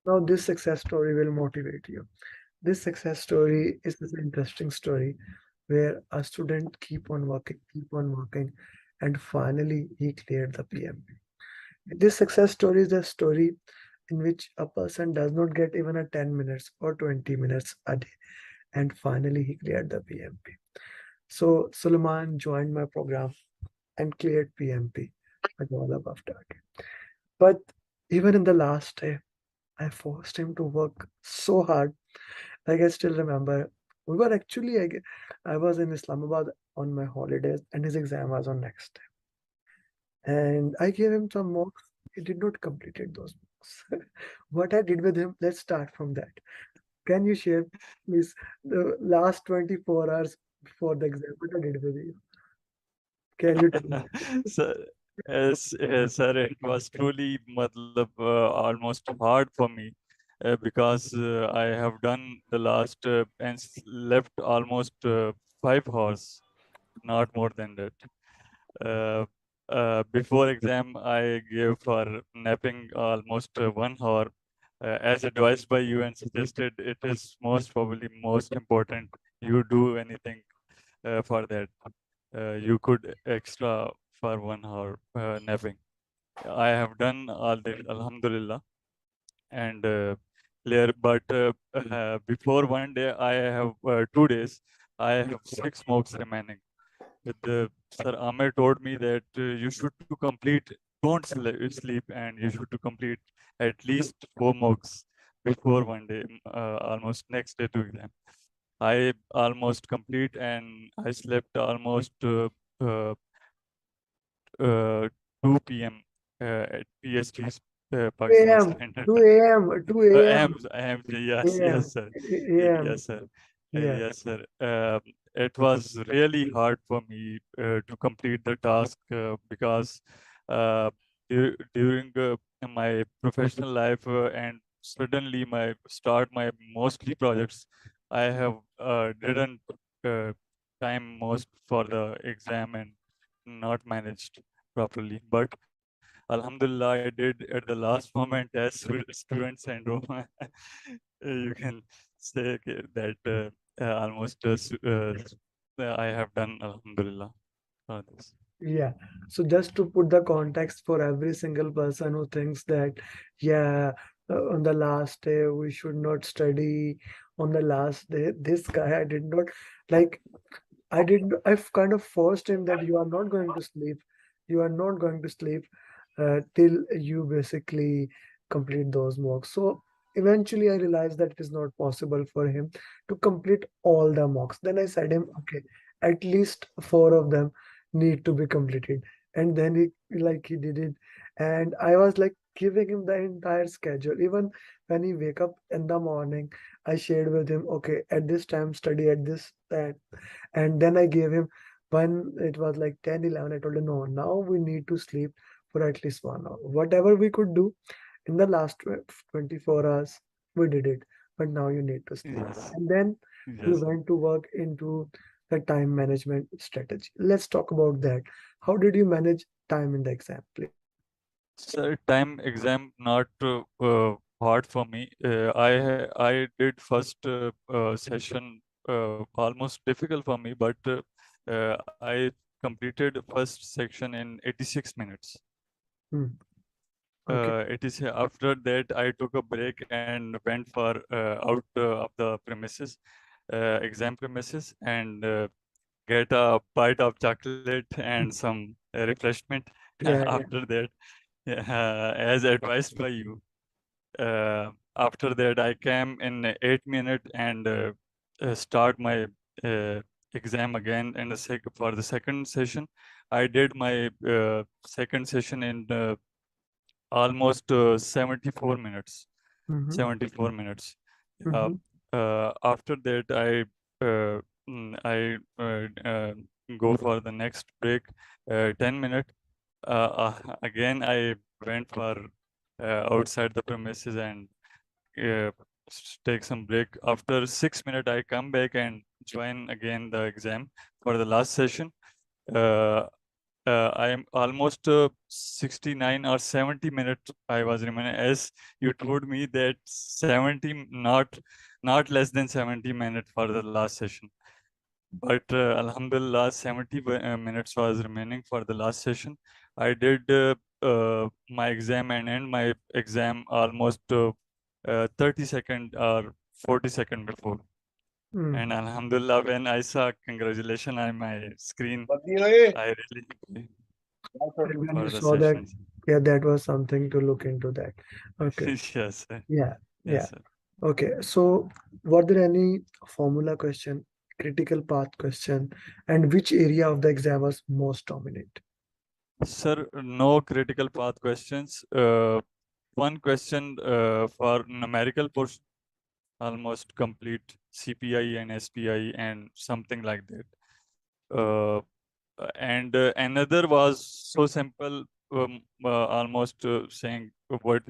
Now, this success story will motivate you. This success story is this interesting story where a student keep on working, and finally he cleared the PMP. This success story is a story in which a person does not get even a 10 minutes or 20 minutes a day, and finally he cleared the PMP. So Suleiman joined my program and cleared PMP at all above target. But even in the last day, I forced him to work so hard. Like I still remember, we were actually, I was in Islamabad on my holidays, and his exam was on next day. And I gave him some mocks. He did not completed those mocks. What I did with him, let's start from that. Can you share, please, the last 24 hours before the exam? What I did with you? Can you tell me? So, sir, it was truly almost hard for me because I have done the last and left almost 5 hours, not more than that. Uh, Before exam, I gave for napping almost 1 hour. As advised by you and suggested, it is most probably most important you do anything for that. You could extra for 1 hour napping. I have done all that, Alhamdulillah, and clear. But before one day, I have 2 days. I have 6 mocks remaining. The Sir Amer told me that you should to complete, don't sleep, and you should to complete at least 4 mocks before one day, almost next day to exam. I almost complete, and I slept almost uh, uh, 2 p.m. At PST, Pakistan 2 a.m., Standard 2 Time. a.m., 2 a.m., Yes, a.m., yes, sir. a.m. Yes, sir. Yeah. Yes, sir. It was really hard for me to complete the task because during my professional life and suddenly my mostly projects, I have didn't uh, time most for the exam and not managed properly. But Alhamdulillah, I did at the last moment as student syndrome. You can say that almost I have done Alhamdulillah for this. Yeah. So just to put the context for every single person who thinks that, yeah, on the last day we should not study. On the last day, this guy, I did not like. I've kind of forced him that you are not going to sleep. You are not going to sleep till you basically complete those mocks. So eventually, I realized that it is not possible for him to complete all the mocks. Then I said him, okay, at least four of them need to be completed. And then he did it. And I was like giving him the entire schedule. Even when he wake up in the morning, I shared with him, okay, at this time study at this that. And then I gave him when it was like 10, 11. I told him, no, now we need to sleep for at least 1 hour. Whatever we could do in the last 24 hours, we did it. But now you need to sleep. Yes, And then we yes. went to work into the time management strategy. Let's talk about that. How did you manage time in the exam, please? So time exam not hard for me. I did first session almost difficult for me, but I completed first section in 86 minutes. Hmm. Okay. It is after that I took a break and went for out of the premises, exam premises, and get a bite of chocolate and some refreshment. Yeah, yeah. After that, as advised by you. After that, I came in 8 minutes and start my uh, exam again. And for the second session, I did my second session in almost 74 minutes. Mm-hmm. 74 minutes. Uh, Mm-hmm. After that, I go for the next break, 10 minutes. Again, I went for outside the premises and uh, take some break. After 6 minutes, I come back and join again the exam for the last session. Uh, I am almost 69 or 70 minutes I was remaining. As you told me that 70, not less than 70 minutes for the last session. But Alhamdulillah, 70 minutes was remaining for the last session. I did my exam and end my exam almost 30-second or 40-second before. And Alhamdulillah, when I saw congratulations on my screen, I really happy When you for the saw that, sessions. yeah, that was something to look into that. Okay. Yes, sir. Yeah, yeah. Yes, sir. Okay. So were there any formula question, critical path question, and which area of the exam was most dominant? Sir, no critical path questions. One question for numerical portion, almost complete CPI and SPI and something like that. And another was so simple, almost saying what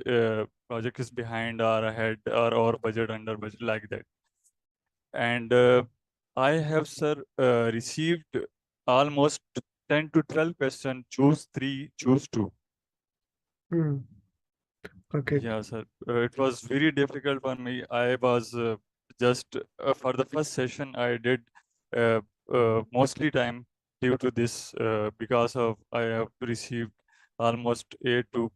project is behind or ahead or budget under budget like that. And I have, sir, received almost 10 to 12 questions. Choose three, choose two. Hmm. Okay. Yeah, sir. It was very difficult for me. I was just for the first session, I did uh, mostly time due to this because of I have received almost 8 to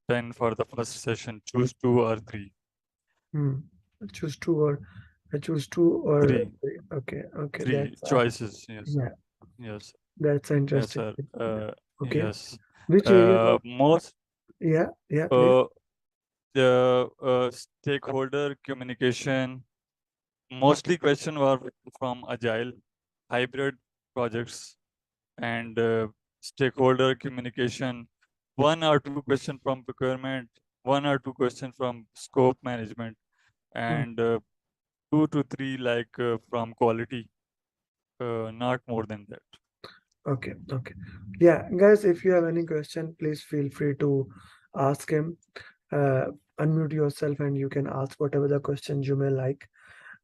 10 for the first session. Choose two or three. Hmm. Choose two or I choose two or Three, three. Okay. Okay. three That's choices. Yes, yeah. yes, That's yes, interesting. sir. Okay. Yes. Which area? Most Yeah. Yeah. Please. uh, the stakeholder communication. Mostly question were from agile, hybrid projects, and stakeholder communication. One or two question from procurement, one or two question from scope management, Hmm. and 2 to 3 like from quality. Not more than that. Okay. Okay. Yeah, guys. If you have any question, please feel free to ask him. Uh, Unmute yourself, and you can ask whatever the questions you may like.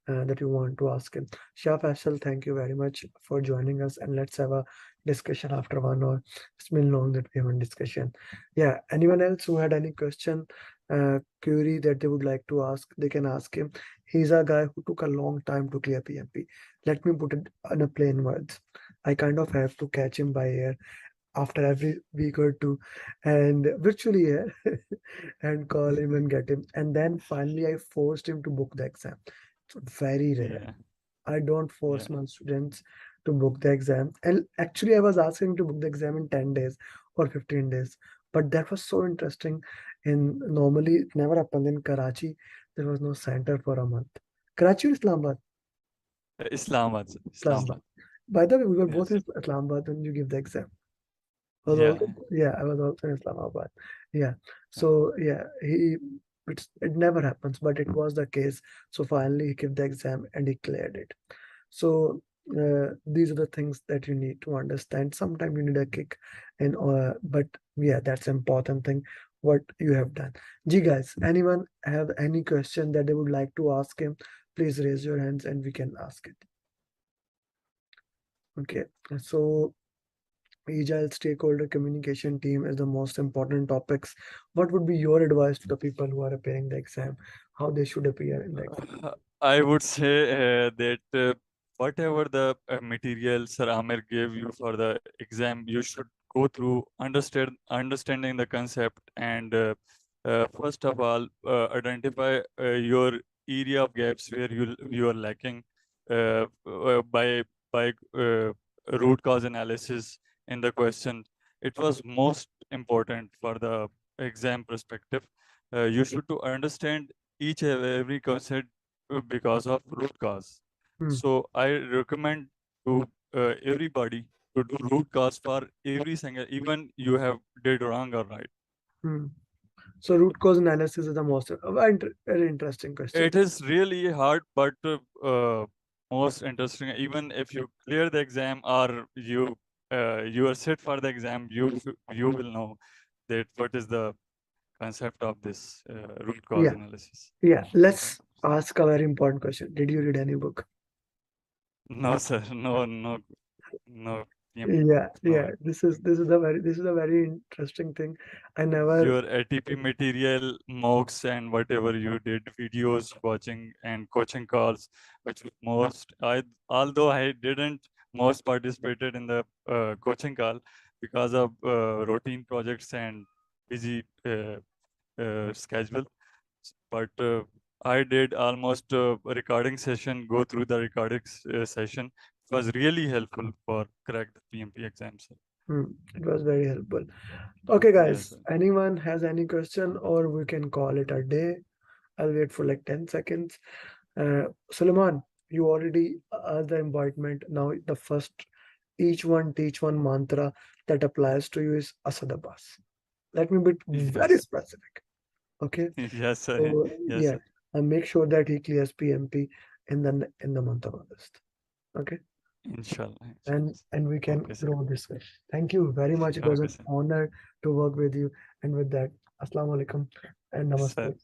That you want to ask him. Shah Faisal, thank you very much for joining us, and let's have a discussion after 1 hour. It's been long that we have a discussion. Yeah, anyone else who had any question, query that they would like to ask, they can ask him. He's a guy who took a long time to clear PMP. Let me put it in a plain words. I kind of have to catch him by ear after every week or two and virtually here and call him and get him. And then finally, I forced him to book the exam. It's very rare. Yeah, I don't yeah, force my students to book the exam. And actually, I was asking to book the exam in 10 days or 15 days. But that was so interesting. In normally, it never happened in Karachi. There was no center for a month. Karachi or Islamabad? Islamabad, sir, Islamabad. Islamabad. By the way, we were both Yes. in Islamabad when you give the exam. Was also Yeah, yeah, I was also in Islamabad. Yeah. So yeah, it never happens, but it was the case. So finally he gave the exam and he cleared it. So these are the things that you need to understand. Sometimes you need a kick, and but yeah, that's important thing what you have done. Gee guys, anyone have any question that they would like to ask him? Please raise your hands and we can ask it. Okay. So agile stakeholder communication team is the most important topics. What would be your advice to the people who are appearing the exam? How they should appear in the exam? I would say that whatever the material Sir Amer gave you for the exam, you should go through, understanding the concept, and first of all, identify your area of gaps where you are lacking by root cause analysis in the question. It was most important for the exam perspective. You should to understand each and every concept because of root cause. Hmm, So I recommend to everybody to do root cause for every single, even you have did wrong or right. hmm. So root cause analysis is the most very interesting question. It is really hard, but most interesting. Even if you clear the exam or you are set for the exam, you will know that what is the concept of this root cause Yeah, analysis. yeah. Let's ask a very important question. Did you read any book? No, sir. No, no, no. PMP. Yeah. Or This is a very interesting thing. I never. your ATP material, mocks, and whatever you did, videos, watching, and coaching calls, which most although I didn't most participated in the coaching call because of routine projects and busy schedule. But I did almost recording session, go through the recording session. It was really helpful for crack the PMP exams. Hmm, it was very helpful. Okay, Yes, guys. sir. Anyone has any question, or we can call it a day. I'll wait for like 10 seconds. Suleiman, you already asked the invitement. Now the first, each one teach one mantra that applies to you is Asadabas. Let me be very Yes. specific. Okay. Yes, sir. So Yes, yeah, sir. and make sure that he clears PMP in the month of August. Okay. Inshallah. And Inshallah. we can Okay, sir. grow this way. Thank you very much. It was Okay, an sir. honor to work with you. And with that, Assalamu alaikum and Sir. namaste.